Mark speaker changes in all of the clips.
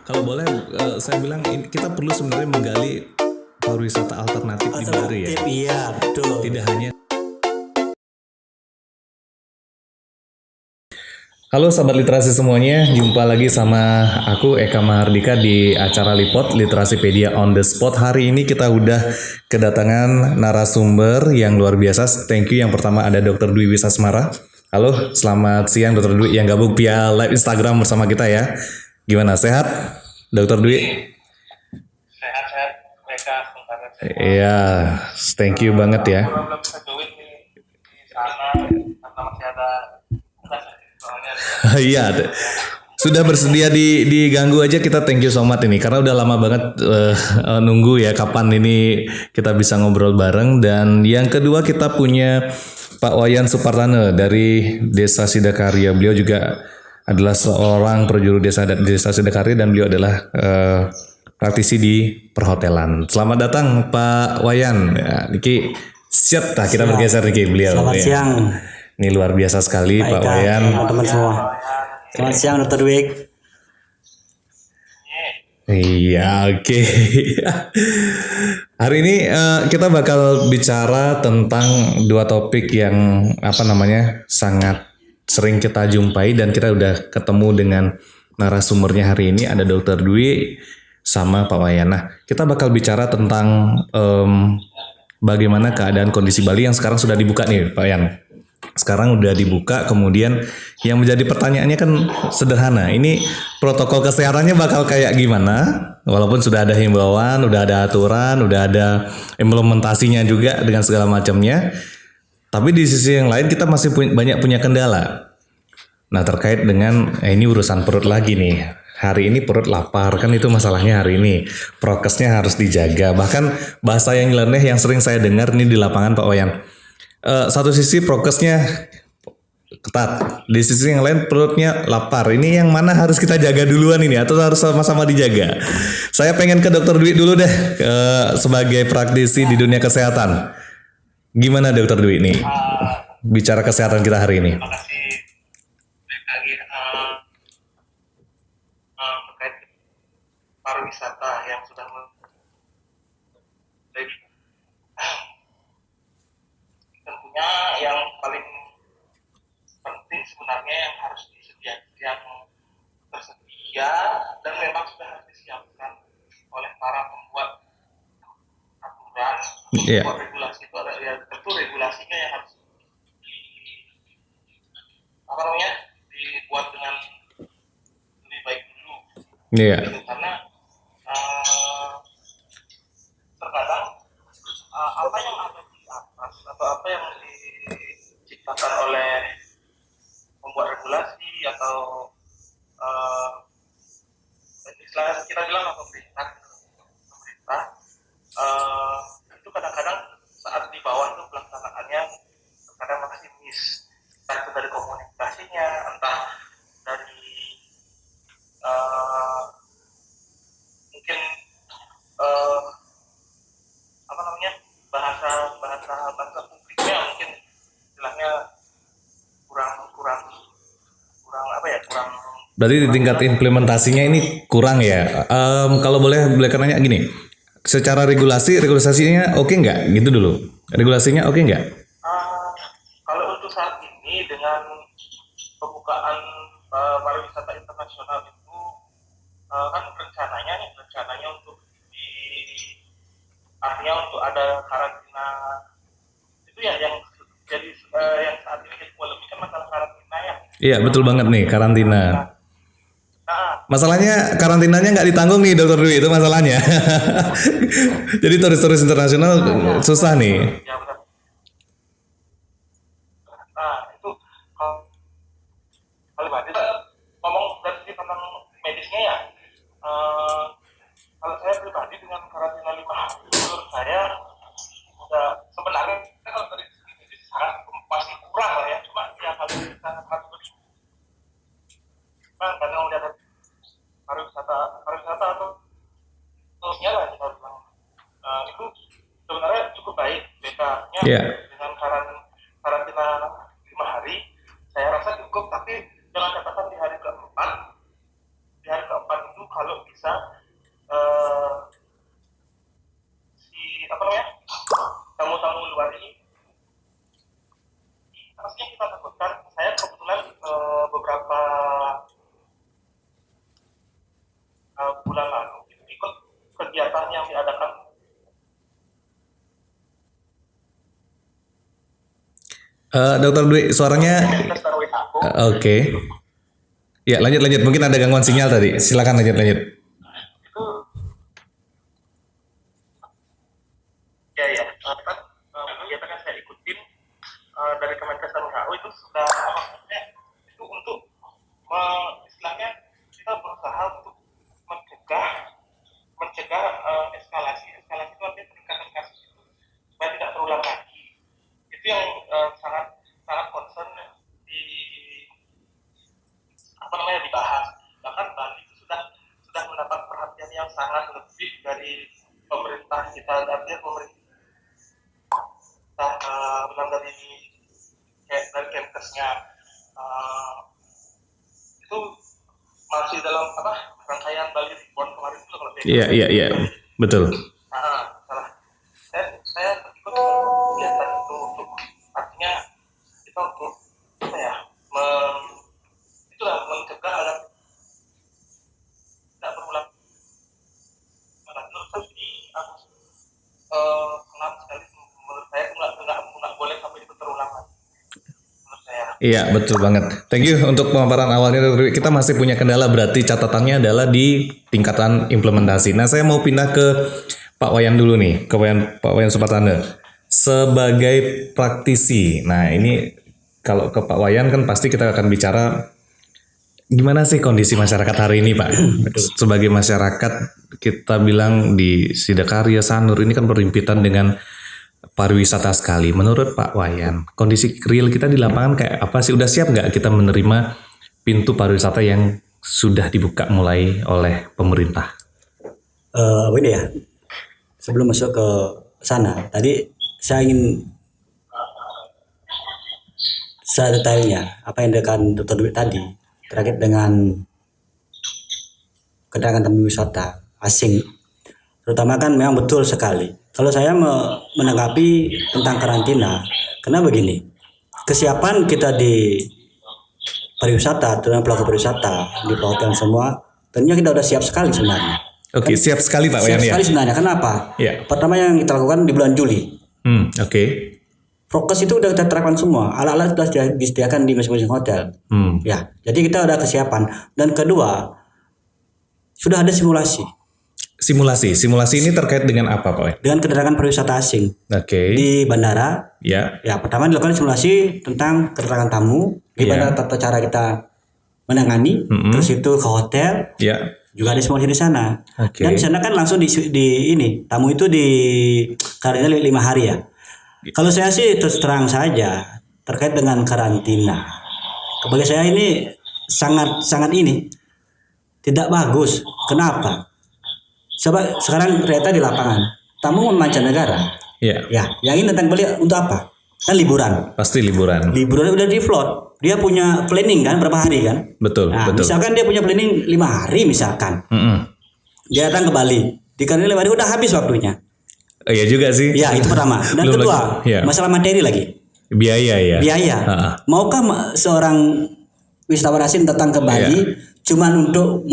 Speaker 1: Kalau boleh saya bilang kita perlu sebenarnya menggali pariwisata alternatif di Bali ya.
Speaker 2: Iya, betul.
Speaker 1: Tidak hanya. Halo sahabat literasi semuanya, jumpa lagi sama aku Eka Mahardika di acara Lipot Literasipedia on the Spot. Hari ini kita udah kedatangan narasumber yang luar biasa. Thank you. Yang pertama ada Dr. Dwi Wisasmara. Halo, selamat siang Dr. Dwi yang gabung via live Instagram bersama kita ya. Gimana, sehat Dr. Dwi?
Speaker 3: Sehat-sehat mereka sementara saya.
Speaker 1: Iya, thank you banget ya.
Speaker 3: Belum bisa join di sana karena masih ada tugas soalnya.
Speaker 1: Iya, sudah bersedia diganggu aja, kita thank you so much ini karena udah lama banget nunggu ya kapan ini kita bisa ngobrol bareng. Dan yang kedua kita punya Pak Wayan Supartana dari Desa Sidakarya. Beliau juga adalah seorang perjuru desa Sidakarya dan beliau adalah praktisi di perhotelan. Selamat datang Pak Wayan. Ya, Niki siap tak kita bergeser Niki beliau.
Speaker 2: Selamat
Speaker 1: ya.
Speaker 2: siang.
Speaker 1: Ini luar biasa sekali Pak
Speaker 2: Eka,
Speaker 1: Wayan.
Speaker 2: teman-teman semua. Selamat siang Dr. Dwik.
Speaker 1: Iya, oke. Hari ini kita bakal bicara tentang dua topik yang sangat sering kita jumpai dan kita udah ketemu dengan narasumbernya hari ini, ada Dr. Dwi sama Pak Wayan. Nah, kita bakal bicara tentang bagaimana keadaan kondisi Bali yang sekarang sudah dibuka nih, Pak Wayan. Sekarang udah dibuka, kemudian yang menjadi pertanyaannya kan sederhana. Ini protokol kesehatannya bakal kayak gimana? Walaupun sudah ada himbauan, udah ada aturan, udah ada implementasinya juga dengan segala macamnya. Tapi di sisi yang lain kita masih banyak punya kendala. Nah terkait dengan ini urusan perut lagi nih. Hari ini perut lapar, kan itu masalahnya hari ini. Prokesnya harus dijaga. Bahkan bahasa yang nyeleneh yang sering saya dengar nih di lapangan Pak Wayan. Satu sisi prokesnya ketat, di sisi yang lain perutnya lapar. Ini yang mana harus kita jaga duluan ini atau harus sama-sama dijaga? Saya pengen ke Dokter Dwi dulu deh sebagai praktisi di dunia kesehatan. Gimana Dokter Dwi nih bicara kesehatan kita hari ini?
Speaker 3: Terima kasih lagi terkait pariwisata yang sudah tentunya yang paling penting sebenarnya yang harus disediakan, yang tersedia dan memang sudah harus disiapkan oleh para pembuat aturan, pembuat regulasi itu ada ya, tentu regulasinya yang harus dibuat dengan lebih baik dulu.
Speaker 1: Iya.
Speaker 3: Gitu, karena terkadang apa yang ada di atas atau apa yang diciptakan oleh pembuat regulasi atau istilah kita bilang pemerintah itu kadang-kadang saat di bawah itu pelaksanaannya kadang masih miss, entah itu dari komunikasinya, entah dari mungkin bahasa publiknya mungkin istilahnya kurang
Speaker 1: Berarti di tingkat implementasinya ini kurang ya. Kalau boleh nanya gini, secara regulasinya oke nggak? Gitu dulu. Regulasinya oke nggak?
Speaker 3: Kalau untuk saat ini dengan pembukaan pariwisata internasional itu kan rencananya untuk artinya untuk ada karantina itu ya yang jadi yang saat ini jadi polemik kan masalah karantina ya.
Speaker 1: Iya betul banget nih karantina. Masalahnya karantinanya nggak ditanggung nih Dokter Dwi, itu masalahnya. Jadi turis-turis internasional susah nih.
Speaker 3: Ya benar. Nah itu kalau kita ngomong dari segi tentang medisnya ya, kalau saya pribadi dengan karantina 5 hari menurut saya sebenarnya kalau dari segi medis sangat pasti kurang lah ya, cuma ya kalau kita harus karena udah ada pariwisata atau sosial lah kita bilang itu sebenarnya cukup baik BK-nya dengan karantina 5 hari saya rasa cukup, tapi dengan catatan di hari keempat itu kalau bisa
Speaker 1: Dokter Dwi, suaranya
Speaker 3: Tes darah WHO
Speaker 1: oke. Ya, lanjut. Mungkin ada gangguan sinyal tadi. Silakan lanjut.
Speaker 3: itu kan kegiatan yang saya ikutin dari Kemenkes dan WHO itu sudah maksudnya itu untuk istilahnya kita berusaha untuk mencegah eskalasi itu artinya peningkatan kasus itu supaya tidak terulang lagi. Itu yang sangat concern di dibahas. Bahkan Bali itu sudah mendapat perhatian yang sangat lebih dari pemerintah kita, artinya pemerintah bilang dari Kemenkesnya itu masih dalam rangkaian Bali Reborn kemarin itu kalau
Speaker 1: Iya. Betul.
Speaker 3: salah. Saya ikut kegiatan itu untuk artinya kita untuk itulah mencegah agar tidak berulang. Menurut saya ini sangat sekali. Menurut saya nggak boleh sampai itu terulang lagi. Menurut saya.
Speaker 1: Iya, betul banget. Thank you untuk pemaparan awalnya, Dr. Dwi. Kita masih punya kendala, berarti catatannya adalah di tingkatan implementasi. Nah, saya mau pindah ke Pak Wayan dulu nih, ke Pak Wayan Supratanda. Sebagai praktisi, nah ini kalau ke Pak Wayan kan pasti kita akan bicara gimana sih kondisi masyarakat hari ini, Pak? Sebagai masyarakat, kita bilang di Sidakarya, Sanur ini kan berhimpitan dengan pariwisata sekali. Menurut Pak Wayan, kondisi real kita di lapangan kayak apa sih? Udah siap nggak kita menerima pintu pariwisata yang sudah dibuka mulai oleh pemerintah?
Speaker 2: Ini ya, sebelum masuk ke sana, tadi saya ingin detailnya apa yang dikatakan Dr. Dwi tadi terkait dengan kedatangan tamu wisata asing, terutama kan memang betul sekali. Kalau saya menanggapi tentang karantina, karena begini, kesiapan kita di pariwisata, terutama pelaku pariwisata di hotel semua, tentunya kita udah siap sekali sebenarnya.
Speaker 1: Oke, siap sekali Pak Wayan
Speaker 2: Siap
Speaker 1: ya.
Speaker 2: sekali sebenarnya. Kenapa?
Speaker 1: Ya.
Speaker 2: Pertama yang kita lakukan di bulan Juli.
Speaker 1: Oke.
Speaker 2: Prokes itu udah kita terapkan semua. Alat-alat sudah disediakan di masing-masing hotel. Ya, jadi kita udah kesiapan. Dan kedua, sudah ada simulasi.
Speaker 1: Simulasi ini terkait dengan apa, Pak?
Speaker 2: Dengan kedatangan pariwisata asing.
Speaker 1: Oke.
Speaker 2: Di bandara.
Speaker 1: Ya.
Speaker 2: Ya, pertama dilakukan simulasi tentang kedatangan tamu. Gimana tata cara kita menangani. Terus itu ke hotel.
Speaker 1: Ya.
Speaker 2: Juga ada simulasi di sana.
Speaker 1: Oke.
Speaker 2: Dan di sana kan langsung di ini tamu itu di karantina 5 hari ya. Kalau saya sih terus terang saja terkait dengan karantina. Bagi saya ini sangat ini tidak bagus. Kenapa? Coba sekarang ternyata di lapangan tamu mancanegara.
Speaker 1: Ya.
Speaker 2: Ya, yang ini datang beli untuk apa? Kan liburan.
Speaker 1: Pasti liburan.
Speaker 2: Liburan udah di float. Dia punya planning kan berapa hari kan?
Speaker 1: Betul.
Speaker 2: Nah,
Speaker 1: betul.
Speaker 2: misalkan dia punya planning 5 hari misalkan. Dia datang ke Bali. Di karantina 5 hari udah habis waktunya.
Speaker 1: Iya juga sih.
Speaker 2: Ya, itu pertama. Dan
Speaker 1: Belum
Speaker 2: kedua,
Speaker 1: lagi. Ya.
Speaker 2: masalah materi lagi.
Speaker 1: Biaya ya.
Speaker 2: Biaya. Maukah seorang wisatawan asing datang ke Bali cuman untuk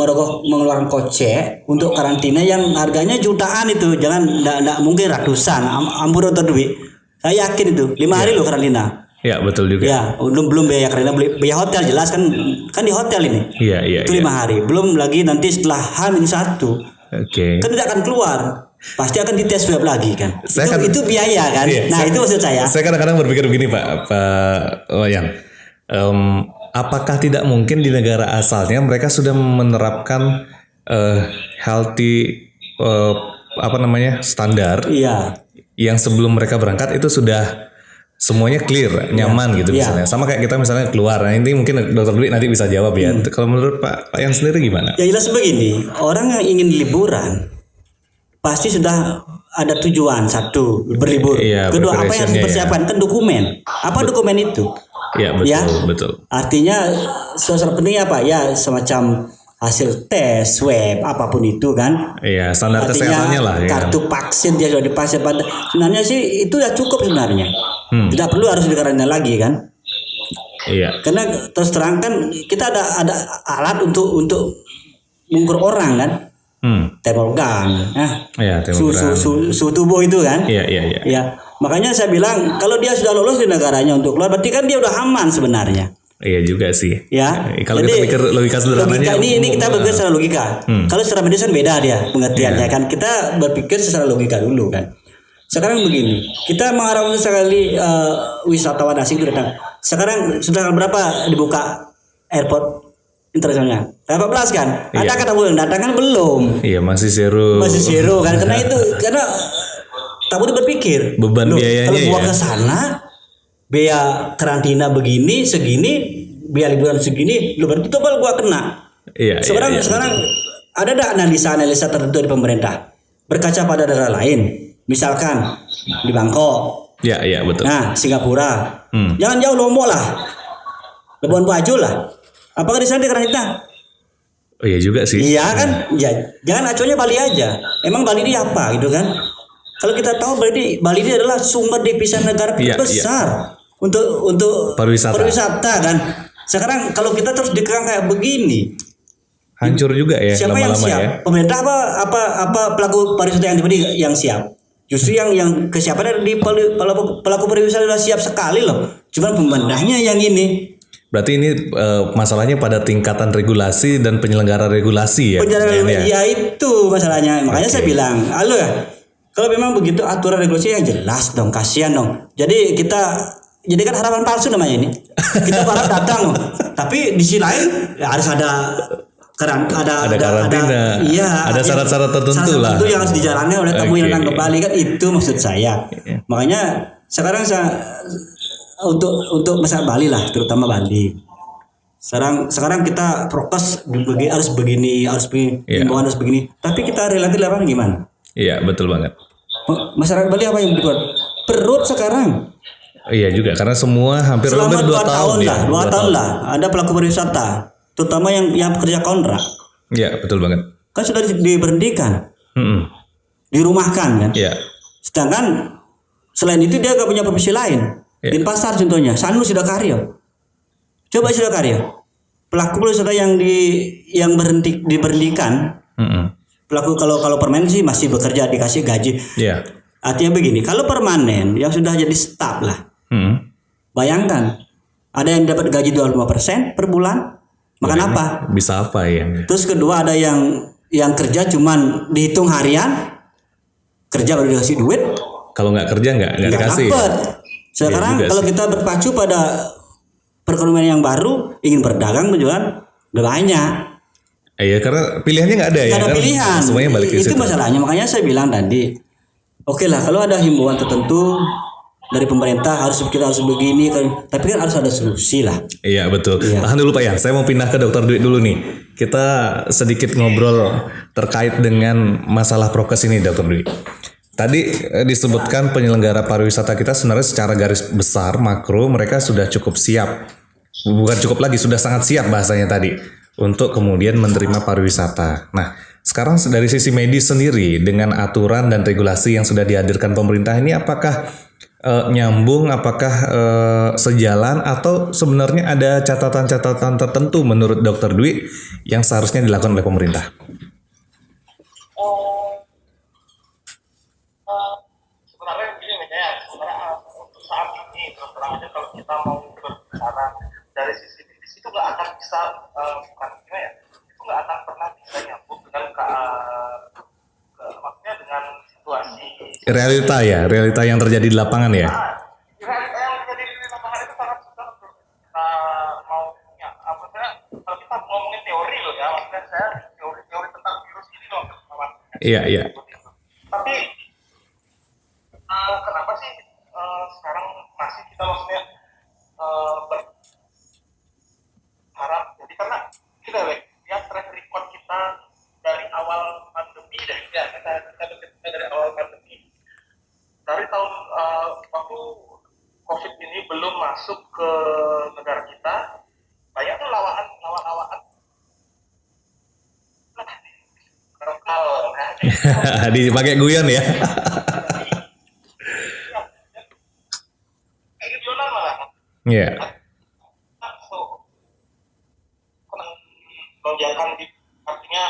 Speaker 2: mengeluarkan kocek untuk karantina yang harganya jutaan itu? Jangan enggak mungkin ratusan. Ampun Dr. Dwi. Saya yakin itu 5 hari loh karantina.
Speaker 1: Ya, betul juga.
Speaker 2: Ya, belum biaya karantina, biaya hotel jelas kan di hotel ini.
Speaker 1: Iya.
Speaker 2: Itu 5 hari. Belum lagi nanti setelah H-1.
Speaker 1: Oke.
Speaker 2: Kan tidak akan keluar. Pasti akan dites swab lagi kan. Itu biaya kan.
Speaker 1: Iya,
Speaker 2: Nah, itu maksud saya.
Speaker 1: Saya kadang-kadang berpikir begini Pak Wayan. Apakah tidak mungkin di negara asalnya mereka sudah menerapkan healthy standar yang sebelum mereka berangkat itu sudah semuanya clear, nyaman gitu misalnya. Sama kayak kita misalnya keluar. Nah, ini mungkin Dr. Dwi nanti bisa jawab ya. Kalau menurut Pak Wayan sendiri gimana?
Speaker 2: Ya jelas begini, orang yang ingin liburan pasti sudah ada tujuan, satu berlibur. Kedua apa yang harus dipersiapkan kan dokumen. Apa dokumen itu?
Speaker 1: Ya betul.
Speaker 2: Artinya salah pentingnya apa? Ya semacam hasil tes swab apapun itu kan.
Speaker 1: Iya, standar kesehatannya lah.
Speaker 2: Kartu vaksin dia sudah dipasang pada. Sebenarnya sih itu ya cukup sebenarnya. Tidak perlu harus dikarantina lagi kan.
Speaker 1: Iya.
Speaker 2: Karena terus terang kan kita ada alat untuk mengukur orang kan. termogan,
Speaker 1: Iya,
Speaker 2: suhu,
Speaker 1: termogan.
Speaker 2: suhu tubuh itu kan.
Speaker 1: Iya, iya, iya.
Speaker 2: Ya, makanya saya bilang kalau dia sudah lolos di negaranya untuk keluar, berarti kan dia udah aman sebenarnya.
Speaker 1: Iya juga sih.
Speaker 2: Ya,
Speaker 1: Kalau kita pikir logika sederhananya,
Speaker 2: ini kita berpikir secara logika. Kalau secara medis kan beda dia pengertiannya kan. Kita berpikir secara logika dulu kan. Sekarang begini, kita mengharapkan sekali wisatawan asing itu datang. Sekarang sudah berapa dibuka airport internasionalnya? 18 kan? Ada kata yang datang kan belum?
Speaker 1: Iya, masih zero.
Speaker 2: Masih zero kan? Karena tamu itu berpikir
Speaker 1: Beban biayanya
Speaker 2: kalau gua
Speaker 1: ya.
Speaker 2: ke sana biaya karantina begini segini, biaya liburan segini, lu berarti tebal gua kena.
Speaker 1: Iya.
Speaker 2: Sekarang
Speaker 1: iya.
Speaker 2: ada analisa tertentu di pemerintah berkaca pada negara lain, misalkan di Bangkok,
Speaker 1: Iya, iya betul.
Speaker 2: nah Singapura, jangan jauh Lombok lah, Labuan Bajo lah, apakah di sana di karantina?
Speaker 1: Oh iya juga sih.
Speaker 2: Iya kan, ya jangan acuannya Bali aja. Emang Bali ini apa gitu kan? Kalau kita tahu berarti Bali ini adalah sumber devisa negara terbesar untuk pariwisata kan. Sekarang kalau kita terus dikekang kayak begini,
Speaker 1: hancur juga ya
Speaker 2: siapa yang
Speaker 1: lama-lama
Speaker 2: siap?
Speaker 1: ya.
Speaker 2: Pemerintah apa pelaku pariwisata yang siap? Justru yang kesiapan ada di pelaku pariwisata sudah siap sekali loh. Cuma pemerintahnya yang ini.
Speaker 1: Berarti ini masalahnya pada tingkatan regulasi dan penyelenggara regulasi ya.
Speaker 2: Ya itu masalahnya. Makanya saya bilang, halo ya. Kalau memang begitu aturan regulasi yang jelas dong, kasihan dong. Jadi kan harapan palsu namanya ini. Kita berharap datang loh. Tapi di sisi lain ya harus ada
Speaker 1: karantina.
Speaker 2: Iya,
Speaker 1: ada syarat-syarat tertentu lah.
Speaker 2: Itu yang harus dijalani oleh tamu yang datang ke Bali kan, itu maksud saya. Makanya sekarang untuk masyarakat Bali lah, terutama Bali. Sekarang kita prokes harus begini, himbauan harus begini. Tapi kita relatif lawan gimana?
Speaker 1: Iya, betul banget.
Speaker 2: Masyarakat Bali apa yang dibuat? Perut sekarang.
Speaker 1: Iya juga, karena semua hampir
Speaker 2: Selama 2 tahun
Speaker 1: ya.
Speaker 2: 2 tahun lah ada pelaku pariwisata, terutama yang pekerja kontrak.
Speaker 1: Iya, betul banget.
Speaker 2: Kan sudah diberhentikan, dirumahkan kan.
Speaker 1: Iya.
Speaker 2: Sedangkan selain itu dia gak punya profesi lain. Di pasar contohnya, Sanlu sudah karya. Coba sudah karya. Pelaku pariwisata yang diberhentikan. Pelaku kalau permanen sih masih bekerja dikasih gaji.
Speaker 1: Iya.
Speaker 2: Artinya begini, kalau permanen yang sudah jadi staf lah. Bayangkan, ada yang dapat gaji 25% per bulan. Makan apa?
Speaker 1: Bisa apa ya?
Speaker 2: Terus kedua ada yang kerja cuman dihitung harian. Kerja baru dikasih duit.
Speaker 1: Kalau nggak kerja nggak dikasih.
Speaker 2: Dapet. Sekarang
Speaker 1: Ya,
Speaker 2: kalau kita berpacu pada perekonomian yang baru, ingin berdagang menjual udah banyak.
Speaker 1: Iya, karena pilihannya nggak ada ya.
Speaker 2: Ada
Speaker 1: kan?
Speaker 2: pilihan.
Speaker 1: Semuanya balik ke
Speaker 2: Itu
Speaker 1: situ.
Speaker 2: masalahnya. Makanya saya bilang tadi, oke lah kalau ada himbauan tertentu dari pemerintah kita harus begini kan, tapi kan harus ada solusi lah.
Speaker 1: Iya betul. Tahan dulu Pak ya. Saya mau pindah ke Dokter Dwi dulu nih. Kita sedikit ngobrol terkait dengan masalah prokes ini, Dokter Dwi. Tadi disebutkan penyelenggara pariwisata kita sebenarnya secara garis besar makro mereka sudah cukup siap. Bukan cukup lagi, sudah sangat siap bahasanya tadi untuk kemudian menerima pariwisata. Nah, sekarang dari sisi medis sendiri dengan aturan dan regulasi yang sudah dihadirkan pemerintah ini apakah nyambung, apakah sejalan atau sebenarnya ada catatan-catatan tertentu menurut Dokter Dwi yang seharusnya dilakukan oleh pemerintah?
Speaker 3: Sebenarnya begini ya, untuk saat ini terus terang aja kalau kita mau berbicara dari sisi medis itu nggak akan bisa itu nggak akan pernah bisa nyambung dengan maksudnya dengan situasi
Speaker 1: realita yang terjadi di lapangan ya.
Speaker 3: realita yang terjadi di lapangan itu sangat susah untuk kita mau punya kalau kita ngomongin teori loh ya, maksudnya saya teori tentang virus ini loh
Speaker 1: Iya.
Speaker 3: tapi kenapa sih sekarang masih kita maksudnya berharap jadi karena kita lihat track record kita dari awal pandemi kita dari awal pandemi dari tahun waktu COVID ini belum masuk ke negara kita banyak tuh lawan lokal
Speaker 1: Dipakai guyon ya.
Speaker 3: regional malah
Speaker 1: Iya.
Speaker 3: lonjakan artinya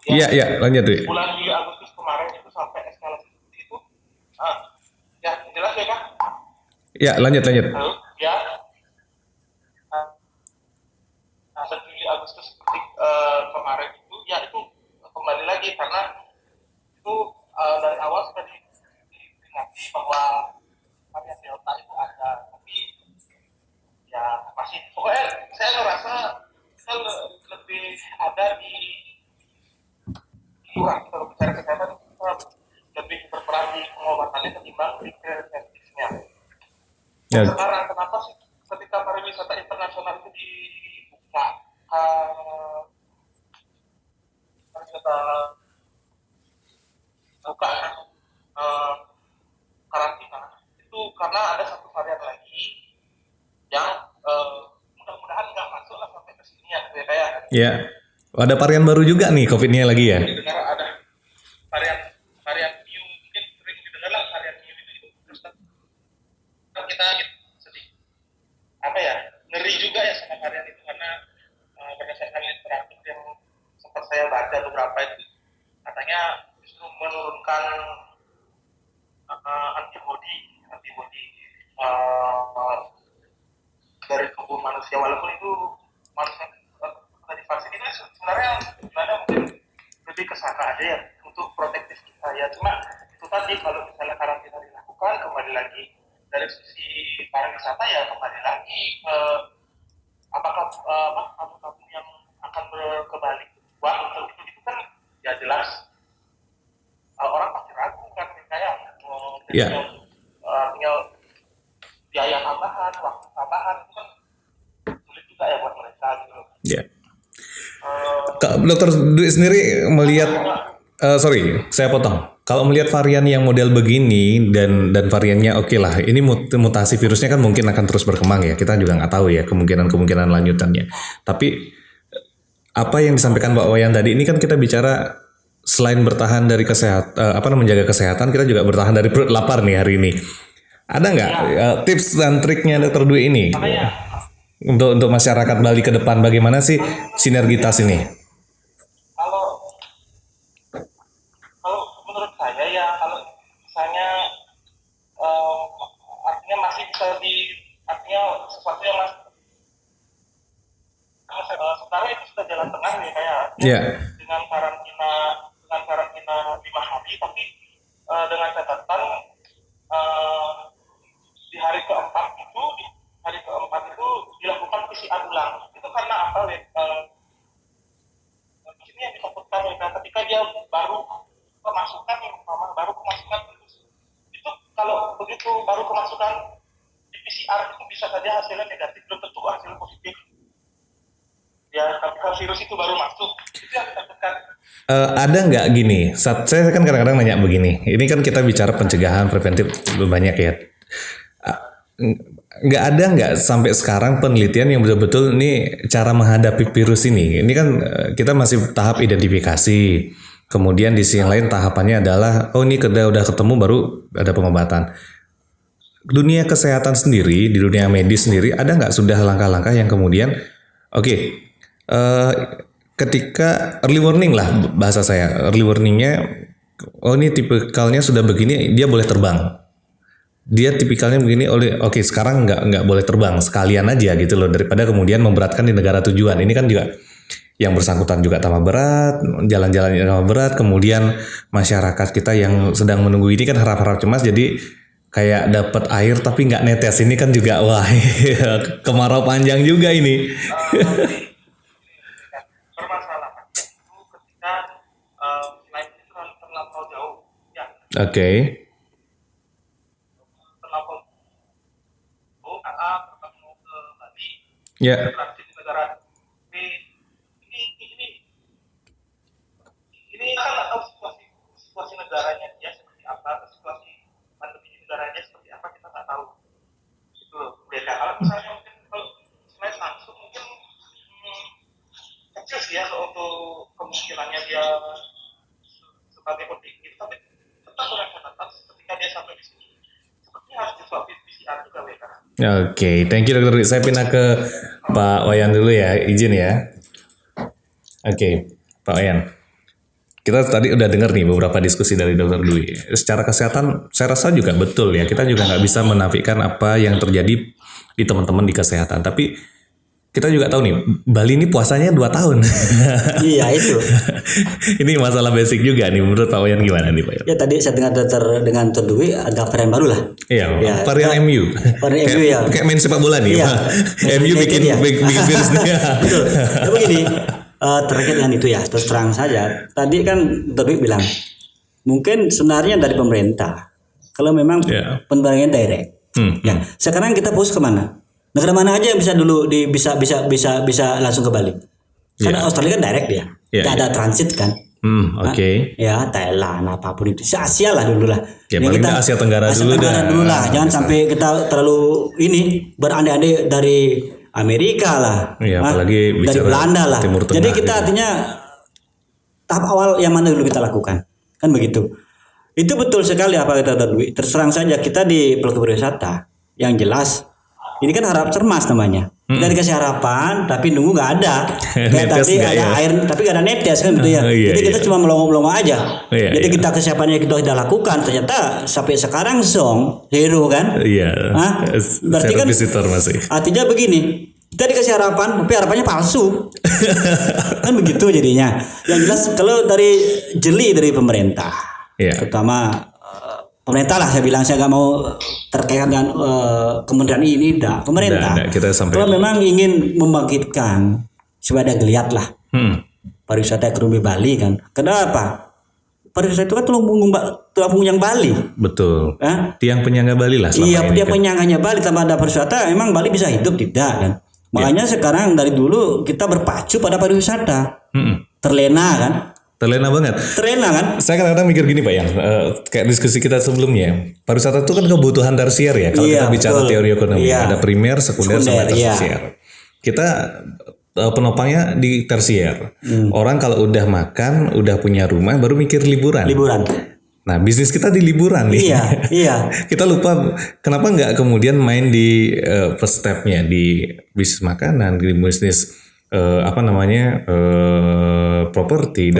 Speaker 1: Iya, iya, lanjut Dwi.
Speaker 3: bulan Juli Agustus kemarin itu sampai eskalasi seperti itu. Ya jelas ya Kak?
Speaker 1: Ya, lanjut.
Speaker 3: Halo? Ya. Bulan Juli Agustus seperti kemarin itu, ya itu kembali lagi karena itu dari awal sudah diperingati bahwa varian Delta itu ada, tapi ya masih. Pokoknya saya ngerasa kita lebih ada di kurang kalau bicara kesehatan, kita lebih berperan di pengobatannya ketimbang di preventifnya.
Speaker 1: Ya.
Speaker 3: Sekarang kenapa sih ketika pariwisata internasional itu dibuka, pariwisata buka karantina itu karena ada satu varian lagi yang mudah-mudahan nggak masuk lah sampai ke sini ya kayak
Speaker 1: Ya. Ada varian baru juga nih COVID-nya lagi ya.
Speaker 3: didengar ada varian new, mungkin sering didengar lah varian new itu terus kita sedih apa ya, ngeri juga ya sama varian itu karena berdasarkan literatur yang sempat saya baca beberapa itu katanya justru menurunkan antibody dari tubuh manusia, walaupun itu manusia sudah divaksin itu sebenarnya mungkin lebih ke sana aja ya untuk protektif kita ya. Cuma itu tadi kalau misalnya karantina dilakukan, kembali lagi dari sisi pariwisata ya kembali lagi apakah tamu-tamu yang akan kembali uang itu kan ya jelas orang pasti ragu kan kayak tinggal biaya tambahan, waktu tambahan itu kan sulit juga ya buat mereka gitu.
Speaker 1: Ya. Dokter Dwi sendiri melihat, sorry, saya potong. Kalau melihat varian yang model begini dan variannya oke lah, ini mutasi virusnya kan mungkin akan terus berkembang ya. Kita juga nggak tahu ya kemungkinan lanjutannya. Tapi apa yang disampaikan Pak Wayan tadi ini kan kita bicara selain bertahan dari menjaga kesehatan, kita juga bertahan dari perut lapar nih hari ini. Ada nggak tips dan triknya Dokter Dwi ini untuk masyarakat Bali ke depan, bagaimana sih sinergitas ini?
Speaker 3: Kalau menurut saya ya kalau misalnya artinya masih bisa artinya sesuatu yang sekarang itu sudah jalan tengah nih kayak dengan karantina 5 hari, tapi dengan catatan di hari keempat itu dilakukan PCR ulang. Itu karena apa? Ini yang ditakutkan ketika dia baru kemasukan itu kalau begitu baru kemasukan di PCR itu bisa saja hasilnya negatif, belum tentu hasil positif. Ya, tapi kalau virus itu baru masuk, itu yang ditakutkan.
Speaker 1: Ada nggak gini? Saya kan kadang-kadang nanya begini. Ini kan kita bicara pencegahan preventif banyak ya. Nggak sampai sekarang penelitian yang betul-betul ini cara menghadapi virus ini. Ini kan kita masih tahap identifikasi. Kemudian di sisi yang lain tahapannya adalah ini udah ketemu baru ada pengobatan. Dunia kesehatan sendiri, di dunia medis sendiri ada nggak sudah langkah-langkah yang kemudian ketika early warning lah bahasa saya, early warningnya ini tipikalnya sudah begini dia boleh terbang. Dia tipikalnya begini, oke sekarang nggak boleh terbang sekalian aja gitu loh, daripada kemudian memberatkan di negara tujuan. Ini kan juga yang bersangkutan juga tambah berat, jalan-jalan tambah berat, kemudian masyarakat kita yang sedang menunggu ini kan harap-harap cemas, jadi kayak dapat air tapi nggak netes. Ini kan juga wah kemarau panjang juga ini.
Speaker 3: Permasalahannya itu ketika selain itu terlampau jauh ya.
Speaker 1: Oke.
Speaker 3: Bertemu ke Bali, transit di negara ini kan nggak tahu situasi negaranya dia seperti apa, situasi pandemi di negaranya seperti apa, kita nggak tahu. Itu loh beda. Kalau misalnya mungkin kalau selain langsung mungkin kecil sih ya untuk kemungkinannya dia sebagai petinggi, tapi tetap dengan catatan ketika dia sampai di sini sepertinya harus diswab PCR juga WK.
Speaker 1: Oke, thank you Dokter. Saya pindah ke Pak Wayan dulu ya, izin ya. Oke, Pak Wayan. kita tadi udah dengar nih beberapa diskusi dari Dokter Dwi. Secara kesehatan, saya rasa juga betul ya. Kita juga nggak bisa menafikan apa yang terjadi di teman-teman di kesehatan. Tapi kita juga tahu nih, Bali ini puasanya 2 tahun.
Speaker 2: Iya itu.
Speaker 1: Ini masalah basic juga nih. Menurut Pak Wayan gimana nih Pak Wayan?
Speaker 2: Ya tadi saya dengar dengan Dokter Dwi ada varian baru lah.
Speaker 1: Iya,
Speaker 2: Ya,
Speaker 1: varian MU.
Speaker 2: Varian MU ya.
Speaker 1: Kayak main sepak bola nih.
Speaker 2: Iya.
Speaker 1: MU bikin
Speaker 2: Ya.
Speaker 1: bikin virus nih.
Speaker 2: Betul. Ya begini, terkait dengan itu ya, terus terang saja. Tadi kan Dokter Dwi bilang, mungkin sebenarnya dari pemerintah, kalau memang
Speaker 1: Ya.
Speaker 2: penerbangan direct. Ya, sekarang kita fokus kemana? Negara mana aja yang bisa dulu bisa langsung ke Bali? Karena Australia kan direct dia,
Speaker 1: Ya,
Speaker 2: tidak ada transit kan.
Speaker 1: Oke.
Speaker 2: Ya Thailand apapun itu, Asia lah dulu lah.
Speaker 1: Ya,
Speaker 2: Yang
Speaker 1: paling nggak Asia Tenggara dulu dah.
Speaker 2: dulu lah. Jangan sampai kita terlalu berandai-andai dari Amerika lah,
Speaker 1: Iya, apalagi
Speaker 2: dari
Speaker 1: bicara
Speaker 2: Belanda lah.
Speaker 1: Timur Tengah
Speaker 2: Jadi kita
Speaker 1: gitu.
Speaker 2: artinya tahap awal yang mana dulu kita lakukan, kan begitu. Itu betul sekali apa kata Dr. Dwi. Terserang saja kita di pelaku pariwisata yang jelas. Ini kan harap cermas namanya. Kita dikasih harapan, tapi nunggu nggak ada. Kayak
Speaker 1: Netes
Speaker 2: tadi
Speaker 1: nggak
Speaker 2: ada
Speaker 1: ya?
Speaker 2: air, tapi nggak ada netes kan gitu ya.
Speaker 1: Iya,
Speaker 2: Jadi kita
Speaker 1: iya.
Speaker 2: cuma melongo-melongo aja.
Speaker 1: Iya,
Speaker 2: Jadi
Speaker 1: iya.
Speaker 2: kita kesiapannya kita sudah lakukan, ternyata sampai sekarang zero kan?
Speaker 1: Iya.
Speaker 2: Hah? Berarti
Speaker 1: Zero
Speaker 2: kan
Speaker 1: visitor masih.
Speaker 2: artinya begini, kita dikasih harapan, tapi harapannya palsu. Kan begitu jadinya. Yang jelas kalau dari jeli dari pemerintah,
Speaker 1: Iya.
Speaker 2: terutama pemerintah lah, saya bilang, saya nggak mau terkait dengan kementerian ini, pemerintah.
Speaker 1: Nggak, kita sampai-
Speaker 2: Kalau memang ingin membangkitkan supaya ada geliat lah pariwisata ekonomi Bali kan. Kenapa? Pariwisata itu kan tulang punggung yang Bali.
Speaker 1: Betul.
Speaker 2: Hah?
Speaker 1: Tiang penyangga Bali lah selama
Speaker 2: Iya,
Speaker 1: ini
Speaker 2: dia
Speaker 1: kan.
Speaker 2: penyangganya Bali tanpa ada pariwisata, emang Bali bisa hidup tidak kan? Makanya sekarang dari dulu kita berpacu pada pariwisata, terlena kan?
Speaker 1: Terlena banget.
Speaker 2: Terlena kan?
Speaker 1: Saya kadang-kadang mikir gini Pak Yang, kayak diskusi kita sebelumnya, pariwisata itu kan kebutuhan tersier ya. Kalau
Speaker 2: Iya,
Speaker 1: kita bicara
Speaker 2: betul.
Speaker 1: teori ekonomi,
Speaker 2: Iya.
Speaker 1: ada primer, sekunder, sama
Speaker 2: Sekunder, iya.
Speaker 1: tersier. Kita penopangnya di tersier. Orang kalau udah makan, udah punya rumah, baru mikir liburan.
Speaker 2: Liburan.
Speaker 1: Nah, bisnis kita di liburan nih.
Speaker 2: Iya, iya.
Speaker 1: Kita lupa kenapa nggak kemudian main di first stepnya di bisnis makanan, di bisnis properti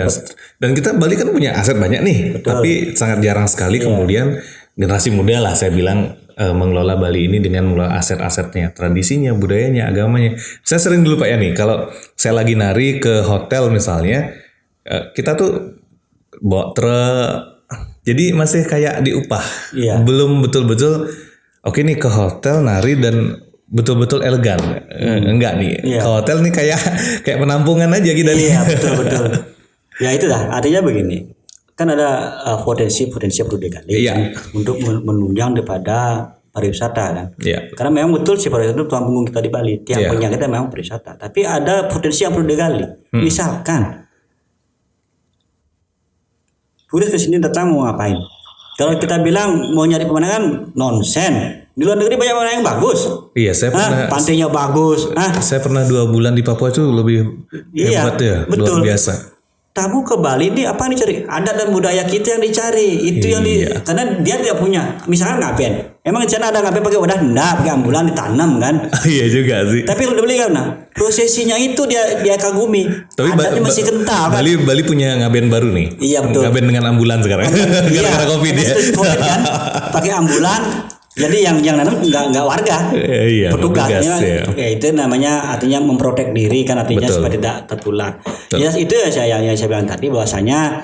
Speaker 1: dan kita Bali kan punya aset banyak nih, tapi sangat jarang sekali kemudian generasi muda lah saya bilang mengelola Bali ini dengan mengelola aset-asetnya, tradisinya, budayanya, agamanya. Saya sering dulu Pak ya nih, kalau saya lagi nari ke hotel misalnya, kita tuh bawa truk, jadi masih kayak diupah,
Speaker 2: Iya.
Speaker 1: belum betul-betul oke nih ke hotel nari dan betul-betul elegan. Enggak nih.
Speaker 2: Iya.
Speaker 1: Ke hotel nih kayak penampungan aja kita nih.
Speaker 2: Iya, betul. Ya itu dah, artinya begini. Kan ada potensi yang perlu digali
Speaker 1: Iya.
Speaker 2: kan, untuk menunjang daripada pariwisata kan.
Speaker 1: Iya.
Speaker 2: Karena memang betul sih pariwisata itu tulang punggung kita di Bali. Tiang
Speaker 1: Iya.
Speaker 2: punya kita memang pariwisata. Tapi ada potensi yang perlu digali. Misalkan turis ke sini datang mau ngapain? Kalau kita bilang mau nyari pemandangan, nonsen. Di luar negeri banyak pemandangan yang bagus.
Speaker 1: Iya, saya pernah
Speaker 2: Pantainya bagus.
Speaker 1: saya pernah 2 bulan di Papua itu lebih
Speaker 2: Iya,
Speaker 1: hebat ya,
Speaker 2: betul.
Speaker 1: luar biasa.
Speaker 2: Tamu ke Bali ini apa yang dicari? Adat dan budaya kita yang dicari. Itu yang
Speaker 1: Iya.
Speaker 2: karena dia tidak punya. Misalkan ngaben. Emang di sana ada ngaben pakai wadah? Enggak, pakai ambulan ditanam kan.
Speaker 1: Iya juga sih.
Speaker 2: Tapi kalau dibeli kan, nah, prosesinya itu dia kagumi.
Speaker 1: Tapi
Speaker 2: Adatnya masih kental kan.
Speaker 1: Bali punya ngaben baru nih.
Speaker 2: Iya, betul.
Speaker 1: Ngaben dengan ambulan sekarang. Gara-gara Covid ya.
Speaker 2: Terus COVID kan, pakai ambulan. Jadi yang nanam nggak warga.
Speaker 1: Iya,
Speaker 2: Petugas
Speaker 1: petugas, ya.
Speaker 2: ya, itu namanya artinya memprotek diri kan, artinya
Speaker 1: Betul.
Speaker 2: supaya tidak tertular. Ya itu yang saya bilang tadi, bahwasanya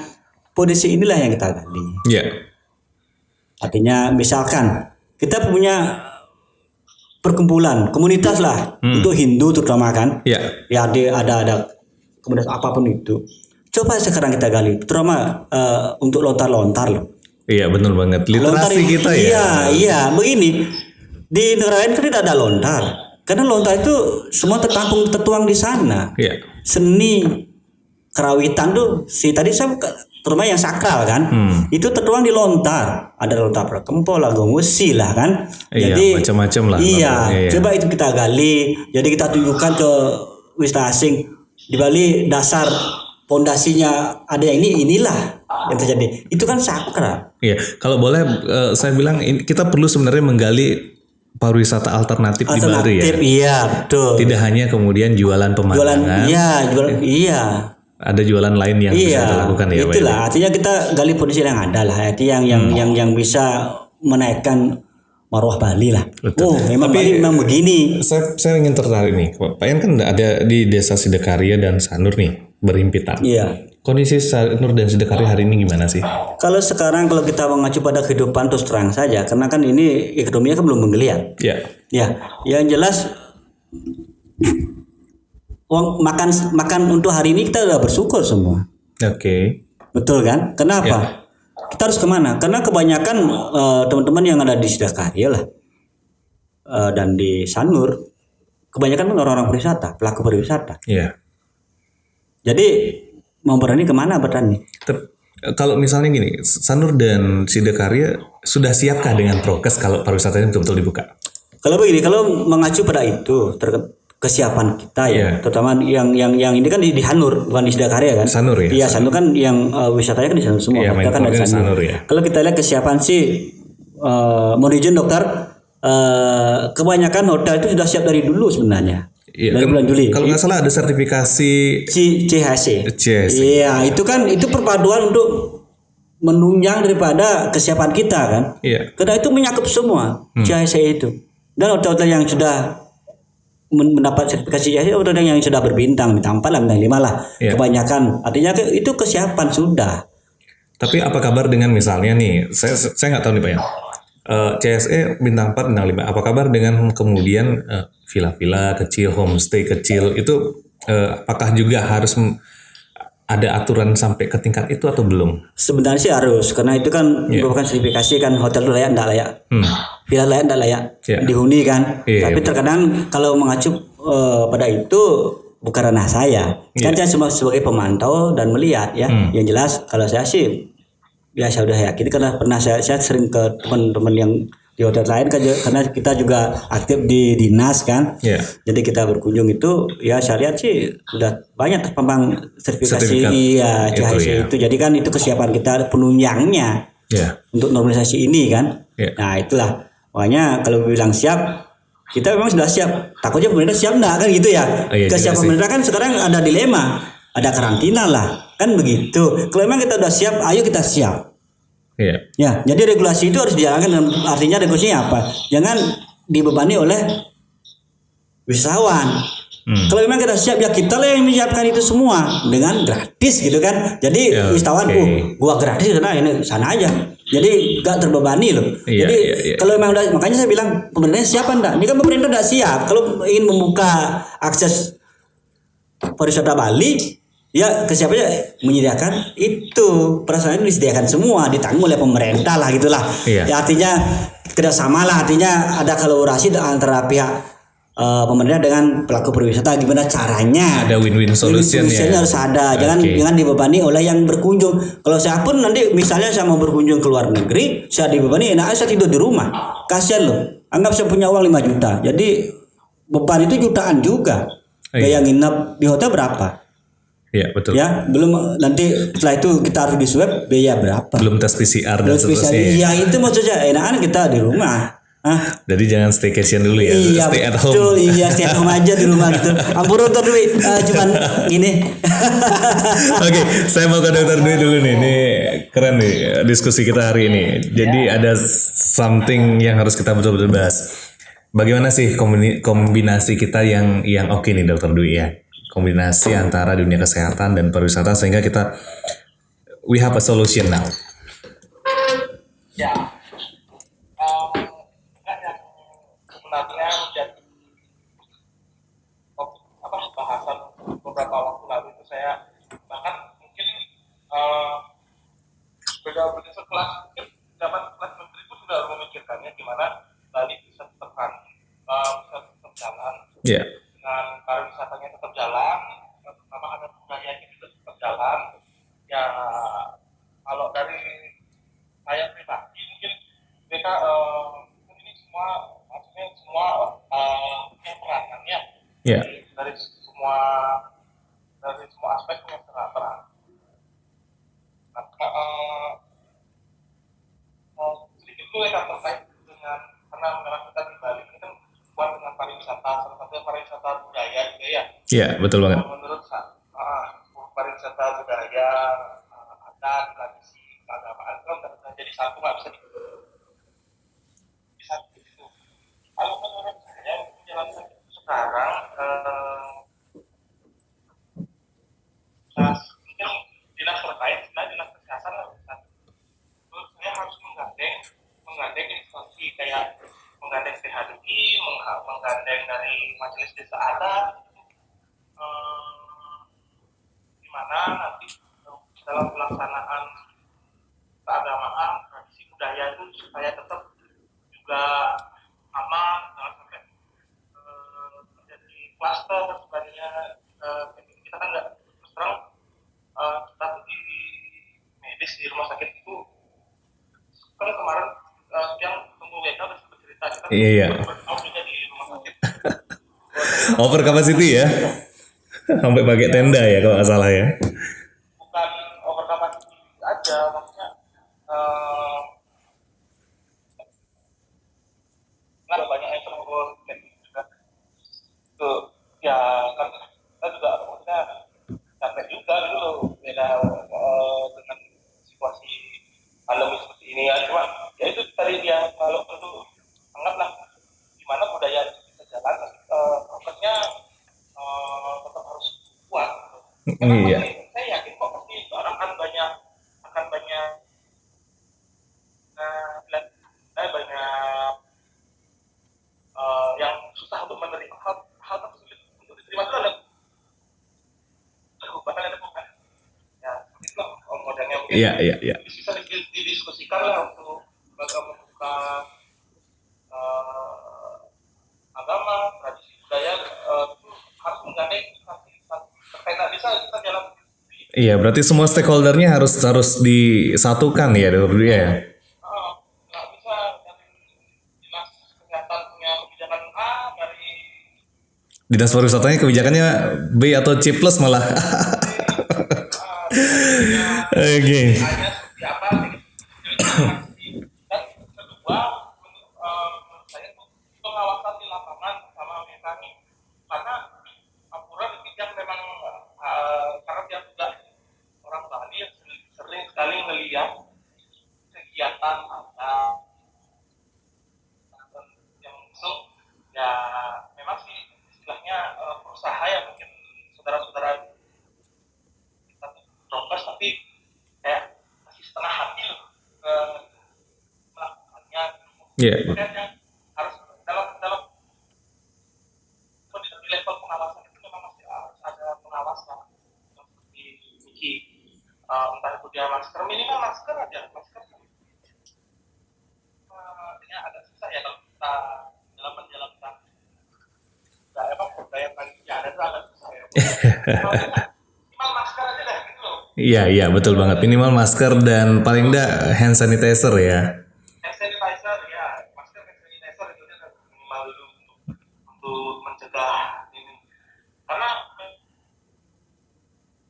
Speaker 2: potensi inilah yang kita gali.
Speaker 1: Iya.
Speaker 2: Artinya misalkan kita punya perkumpulan komunitas lah untuk Hindu terutama kan.
Speaker 1: Iya.
Speaker 2: Ya ada komunitas apapun itu. Coba sekarang kita gali, terutama untuk lontar-lontar loh.
Speaker 1: Iya, benar banget.
Speaker 2: Lontar
Speaker 1: Literasi kita ya.
Speaker 2: Iya, begini. Di negara lain kan tidak ada lontar. Karena lontar itu semua tertuang di sana.
Speaker 1: Iya.
Speaker 2: Seni kerawitan tuh tadi saya terutama yang sakral kan. Itu tertuang di lontar. Ada lontar Prakempol, Agong Wesi lah kan.
Speaker 1: Iya, macam-macam lah.
Speaker 2: Iya,
Speaker 1: Iya.
Speaker 2: coba itu kita gali. Jadi kita tunjukkan ke wisata asing di Bali, dasar pondasinya ada yang inilah yang terjadi. Itu kan sakral.
Speaker 1: Iya, kalau boleh saya bilang kita perlu sebenarnya menggali pariwisata alternatif di Bali ya.
Speaker 2: Iya, betul.
Speaker 1: Tidak hanya kemudian jualan pemandangan.
Speaker 2: Jualan, iya.
Speaker 1: ada jualan lain yang bisa kita lakukan ya, Pak.
Speaker 2: itulah artinya kita gali potensi yang ada lah, artinya yang bisa menaikkan marwah Bali lah.
Speaker 1: Betul.
Speaker 2: Oh, memang
Speaker 1: Tapi,
Speaker 2: Bali memang begini.
Speaker 1: Saya ingin tertarik nih, Pak Yan kan ada di Desa Sidakarya dan Sanur nih berhimpitan.
Speaker 2: Iya.
Speaker 1: Kondisi Sanur dan Sidakarya hari ini gimana sih?
Speaker 2: Kalau sekarang kalau kita mengacu pada kehidupan terus terang saja, karena kan ini ekonominya kan belum menggeliat.
Speaker 1: Ya,
Speaker 2: Ya, yang jelas uang makan untuk hari ini kita udah bersyukur semua.
Speaker 1: oke.
Speaker 2: Betul kan? Kenapa? Kita harus kemana? Karena kebanyakan teman-teman yang ada di Sidakarya lah dan di Sanur, kebanyakan kan orang-orang pariwisata, pelaku pariwisata.
Speaker 1: Iya.
Speaker 2: Jadi mau berani kemana berani?
Speaker 1: Kalau misalnya gini, Sanur dan Sidakarya sudah siapkah dengan prokes kalau pariwisata ini betul-betul dibuka?
Speaker 2: Kalau begini, kalau mengacu pada itu kesiapan kita ya,
Speaker 1: Iya.
Speaker 2: terutama yang ini kan di Hanur bukan di Sidakarya kan?
Speaker 1: Sanur ya?
Speaker 2: Iya, Sanur kan yang wisatanya kan di Sanur semua.
Speaker 1: Iya,
Speaker 2: Kita kan
Speaker 1: main
Speaker 2: dari
Speaker 1: di
Speaker 2: Sanur.
Speaker 1: Sanur ya.
Speaker 2: Kalau kita lihat kesiapan sih, mohon izin dokter, kebanyakan hotel itu sudah siap dari dulu sebenarnya.
Speaker 1: Iya,
Speaker 2: Dari
Speaker 1: kan
Speaker 2: bulan Juli.
Speaker 1: kalau nggak salah ada sertifikasi
Speaker 2: CHC.
Speaker 1: CHC.
Speaker 2: Iya, itu kan itu perpaduan untuk menunjang daripada kesiapan kita kan.
Speaker 1: Iya.
Speaker 2: Karena itu menyakup semua CHC itu. Dan hotel-hotel yang sudah mendapat sertifikasi CHC, hotel yang sudah berbintang, bintang 4 lah, bintang 5 lah.
Speaker 1: Iya.
Speaker 2: Kebanyakan. Artinya itu kesiapan sudah.
Speaker 1: Tapi apa kabar dengan misalnya nih, saya nggak tahu nih Pak ya. CSE bintang 4, bintang 5. Apa kabar dengan kemudian villa-villa kecil, homestay kecil itu apakah juga harus ada aturan sampai ke tingkat itu atau belum?
Speaker 2: Sebenarnya sih harus, karena itu kan merupakan sertifikasi kan, hotel itu layak enggak layak. Villa layak enggak layak.
Speaker 1: Iya.
Speaker 2: Dihuni kan.
Speaker 1: Iya,
Speaker 2: Tapi terkadang kalau mengacu pada itu bukan ranah saya. Kan saya cuma sebagai pemantau dan melihat ya. Yang jelas kalau saya sih ya saya udah yakin karena pernah saya sering ke teman-teman yang di hotel lain kan, karena kita juga aktif di dinas kan.
Speaker 1: Iya.
Speaker 2: Jadi kita berkunjung itu ya saya lihat sih sudah banyak terpampang sertifikasi
Speaker 1: Sertifikat
Speaker 2: iya
Speaker 1: itu,
Speaker 2: CHC
Speaker 1: ya.
Speaker 2: itu. Jadi kan itu kesiapan kita penunjangnya
Speaker 1: Ya.
Speaker 2: untuk normalisasi ini kan.
Speaker 1: Iya.
Speaker 2: Nah itulah makanya kalau bilang siap, kita memang sudah siap. Takutnya pemerintah siap enggak kan gitu ya.
Speaker 1: Iya,
Speaker 2: Kesiapan
Speaker 1: juga sih.
Speaker 2: pemerintah kan sekarang ada dilema, ada karantina lah kan begitu. Kalau memang kita udah siap, ayo kita siap.
Speaker 1: Iya.
Speaker 2: Ya, jadi regulasi itu harus dijalankan. Artinya regulasinya apa? Jangan dibebani oleh wisatawan. Kalau memang kita siap ya kita lah yang menyiapkan itu semua dengan gratis gitu kan. Jadi
Speaker 1: Ya,
Speaker 2: wisatawan,
Speaker 1: oke.
Speaker 2: gua gratis karena ini sana aja. Jadi gak terbebani loh.
Speaker 1: Iya,
Speaker 2: Jadi
Speaker 1: iya.
Speaker 2: kalau memang udah, makanya saya bilang pemerintah siap enggak? Ini kan pemerintah udah siap. Kalau ingin membuka akses pariwisata Bali, ya kesiapannya menyediakan itu, perasaan itu disediakan semua, ditanggung oleh pemerintah lah gitulah.
Speaker 1: Iya.
Speaker 2: Ya artinya kerjasama lah, artinya ada kolaborasi antara pihak pemerintah dengan pelaku pariwisata, gimana caranya?
Speaker 1: Ada win-win solution ya.
Speaker 2: Solutionnya harus ada, jangan
Speaker 1: Oke.
Speaker 2: jangan dibebani oleh yang berkunjung. Kalau saya pun nanti misalnya saya mau berkunjung ke luar negeri, saya dibebani, enak saya tidur di rumah, kasihan loh. Anggap saya punya uang 5 juta, jadi beban itu jutaan juga.
Speaker 1: Iya.
Speaker 2: Gaya nginep di hotel berapa?
Speaker 1: Iya, betul.
Speaker 2: Ya, belum nanti setelah itu kita harus di swab, biaya berapa?
Speaker 1: Belum tes PCR dan
Speaker 2: Terus bisa,
Speaker 1: seterusnya.
Speaker 2: iya itu maksudnya enakan kita di rumah. Hah?
Speaker 1: Jadi jangan staycation dulu ya.
Speaker 2: Iya
Speaker 1: Stay at home.
Speaker 2: betul, iya stay at home aja di rumah gitu. Ampun dokter Dwi, cuman gini.
Speaker 1: Oke, saya mau ke Dokter Dwi dulu nih. Ini keren nih diskusi kita hari ini. Jadi ada something yang harus kita betul-betul bahas. Bagaimana sih kombinasi kita yang oke nih Dokter Dwi ya? Kombinasi antara dunia kesehatan dan pariwisata sehingga kita we have a solution now.
Speaker 3: Ya, enggak yang sebenarnya menjadi bahasan beberapa waktu lalu itu saya bahkan mungkin beda-beda sekelas mungkin zaman kelas menteri pun sudah memikirkannya gimana Bali bisa tetap jalan
Speaker 1: Ya.
Speaker 3: dengan pariwisatanya tetap jalan, pertama ada budayanya juga tetap jalan. Ya kalau dari saya pribadi mungkin mereka ini semua maksudnya semua punya peranannya
Speaker 1: Ya.
Speaker 3: dari semua aspek punya peran. Sedikit dulu ya terkait dengan karena memang kita di Bali ini kan buat dengan pariwisata, salah satunya pariwisata budaya gitu ya.
Speaker 1: Iya, betul banget.
Speaker 3: Menurut saya, pariwisata satu nggak bisa bisa gitu. Kalau menurut saya menjalankan itu sekarang mungkin dinas terkait, dinas kesehatan lah. Menurut saya harus menggandeng instansi kayak menggandeng PHDI, menggandeng dari majelis desa adat, di mana nanti dalam pelaksanaan keagamaan, tradisi budaya itu supaya tetap juga aman, jangan sampai terjadi klaster dan sebagainya. Kita kan nggak terus terang, kita di medis di rumah sakit itu kan kemarin yang ketemu WK udah sempat cerita kita
Speaker 1: Iya.
Speaker 3: burnout juga di rumah sakit.
Speaker 1: Over capacity ya. Sampai pakai tenda ya kalau nggak salah ya.
Speaker 3: Bukan over capacity aja, maksudnya nggak banyak yang terhubung juga tuh ya kan kita juga maksudnya capek juga gitu loh, beda dengan situasi pandemi seperti ini ya. Cuma ya itu tadi dia, kalau itu anggaplah gimana budaya itu bisa jalan, prosesnya tetap harus kuat. Karena
Speaker 1: Iya.
Speaker 3: pasti saya yakin kok pasti akan banyak banyak yang susah untuk menerima hal tersulit untuk diterima itu adalah bahkan ada bukan ya seperti itulah modelnya mungkin
Speaker 1: Iya.
Speaker 3: bisa didiskusikan lah untuk membuka agama, tradisi budaya itu harus menggandeng terkait bisa kita jalan.
Speaker 1: Iya, berarti semua stakeholdernya harus disatukan ya, Dr. Dwi ya.
Speaker 3: Nggak bisa dari dinas kesehatan punya kebijakan A, dari
Speaker 1: Dinas pariwisatanya kebijakannya B atau C plus malah. Oke.
Speaker 3: hanya seperti apa dan kedua menurut saya itu pengawasan di lapangan sama mekanik, karena Apura itu yang memang karena dia juga orang Bali yang sering sekali melihat kegiatan yang langsung ya, memang sih istilahnya berusaha ya, mungkin saudara-saudara kita tuh progres tapi kayak masih setengah hati loh melakukannya.
Speaker 1: Iya.
Speaker 3: Makanya harus dalam kondisi di level pengawasan itu memang masih harus ada pengawasan seperti Miki, entah itu dia masker, minimal masker aja, masker artinya agak susah ya kalau kita dalam menjalankan budaya panitia ada itu agak susah ya. Minimal masker aja dah gitu loh.
Speaker 1: Iya, betul banget. Minimal masker dan paling enggak hand sanitizer ya.
Speaker 3: Hand sanitizer ya, masker hand sanitizer itu kan minimal dulu untuk mencegah ini. Karena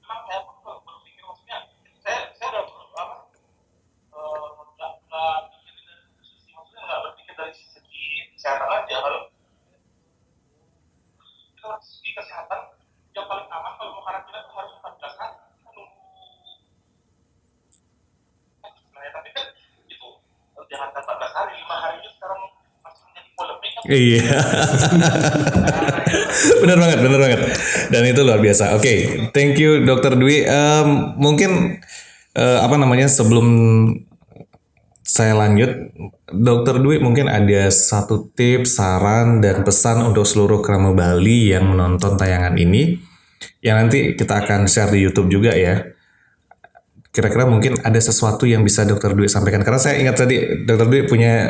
Speaker 3: memang saya berpikir, maksudnya saya udah nggak berpikir dari segi kesehatan aja. Kalau dari segi kesehatan yang paling aman kalau mau karantina itu harus 14 hari. Tapi kan itu jangan 14 hari, 5 hari itu sekarang masih menjadi polemik kan.
Speaker 1: Iya. Benar banget. Dan itu luar biasa. Oke, thank you Dr. Dwi. Mungkin sebelum saya lanjut, Dr. Dwi mungkin ada satu tips, saran, dan pesan untuk seluruh keramat Bali yang menonton tayangan ini, yang nanti kita akan share di YouTube juga ya. Kira-kira mungkin ada sesuatu yang bisa Dr. Dwi sampaikan. Karena saya ingat tadi Dr. Dwi punya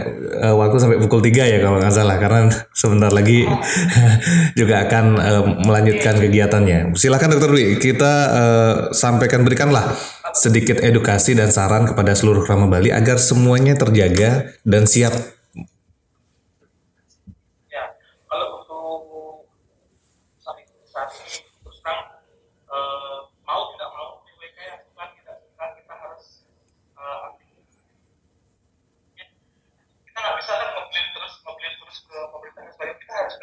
Speaker 1: waktu sampai pukul 3 ya kalau nggak salah. Karena sebentar lagi juga akan melanjutkan kegiatannya. Silakan Dr. Dwi, kita berikanlah sedikit edukasi dan saran kepada seluruh keramat Bali agar semuanya terjaga dan siap.
Speaker 3: Ya, kalau untuk saat ini terus terang mau tidak mau WK yang suka tidak suka kita harus aktif. Kita nggak bisa kan ngeblame terus ke pemerintah dan sebagainya. Kita harus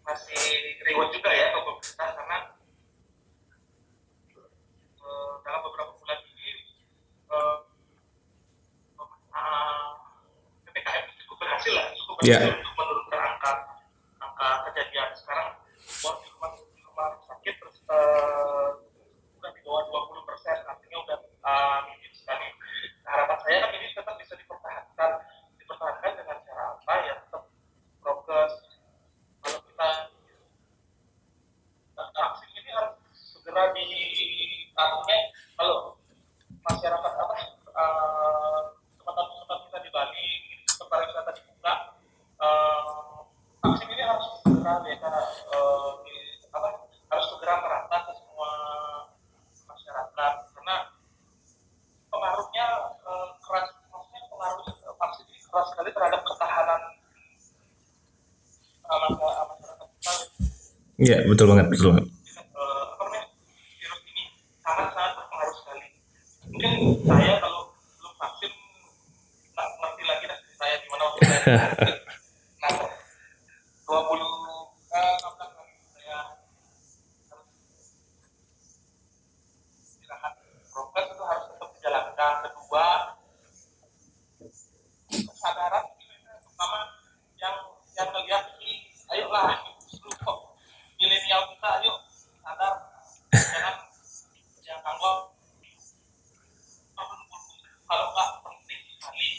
Speaker 3: kasih reward juga ya ke pemerintah, karena dalam beberapa bulan ini
Speaker 1: Ya.
Speaker 3: untuk menurunkan angka kejadian. Sekarang di rumah sakit terus udah di bawah 20%, artinya udah minim sekali. Nah, harapan saya kan ini tetap bisa dipertahankan dengan cara apa ya, tetap prokes. Kalau kita vaksin ini harus segera artinya kalau masyarakat tempat-tempat kita di Bali, tempat pariwisata dibuka, vaksin ini harus segera harus segera merata ke semua masyarakat, karena pengaruhnya keras, maksudnya pengaruh vaksin ini keras sekali terhadap ketahanan masyarakat kita.
Speaker 1: Iya, betul banget.
Speaker 3: Virus ini sangat berpengaruh sekali. Mungkin saya kalau belum vaksin nggak ngerti lagi dah saya gimana waktu saya vaksin. Nah, 16 hari saya harus istirahat. Prokes itu harus tetap dijalankan. Kedua, kesadaran pertama yang melihat ini, ayolah milenial kita, ayo sadar, jangan anggap kalau nggak penting sekali.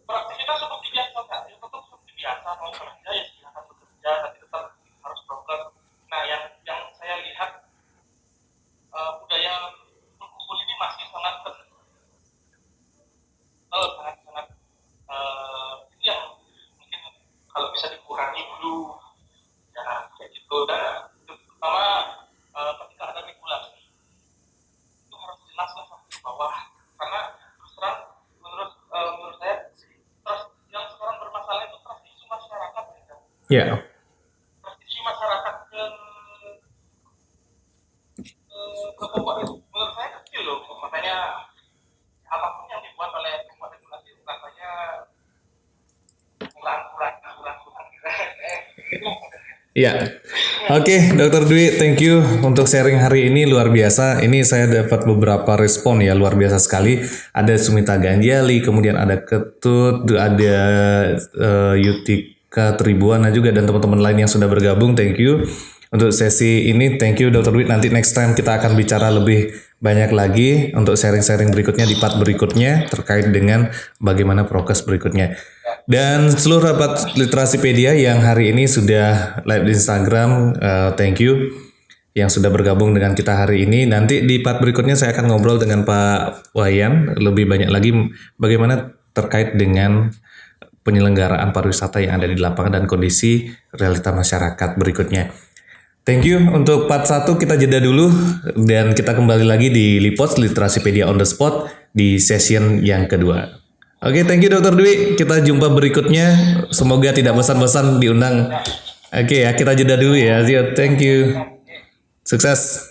Speaker 3: Beraktivitas seperti biasa, tetap seperti biasa, mau kerja ya silakan bekerja, tapi tetap harus prokes. Nah, yang saya lihat budaya berkumpul ini masih sangat itu yang mungkin kalau bisa dikurangi dulu. Ya, kayak gitu. Dan terutama ketika ada regulasi itu harus jelas lah sampai ke bawah, karena terus terang menurut saya yang sekarang bermasalah itu trust isu masyarakat ya.
Speaker 1: Ya.
Speaker 3: Trust isu masyarakat ke pokok itu menurut saya kecil loh, makanya apapun yang dibuat oleh pembuat regulasi rasanya kurang.
Speaker 1: Ya, oke, Dokter Dwi, thank you untuk sharing hari ini, luar biasa. Ini saya dapat beberapa respon ya, luar biasa sekali. Ada Sumita Ganjali, kemudian ada Ketut, ada Yutika Tribuana juga, dan teman-teman lain yang sudah bergabung. Thank you untuk sesi ini. Thank you, Dokter Dwi. Nanti next time kita akan bicara lebih banyak lagi untuk sharing-sharing berikutnya di part berikutnya terkait dengan bagaimana prokes berikutnya. Dan seluruh rapat Literasipedia yang hari ini sudah live di Instagram, thank you yang sudah bergabung dengan kita hari ini. Nanti di part berikutnya saya akan ngobrol dengan Pak Wayan lebih banyak lagi bagaimana terkait dengan penyelenggaraan pariwisata yang ada di lapangan dan kondisi realita masyarakat berikutnya. Thank you. Untuk part 1 kita jeda dulu dan kita kembali lagi di Lipods Literasipedia on the spot di session yang kedua. Oke, thank you Dokter Dwi. Kita jumpa berikutnya. Semoga tidak bosan-bosan diundang. Oke ya, kita jeda dulu ya. Thank you. Sukses.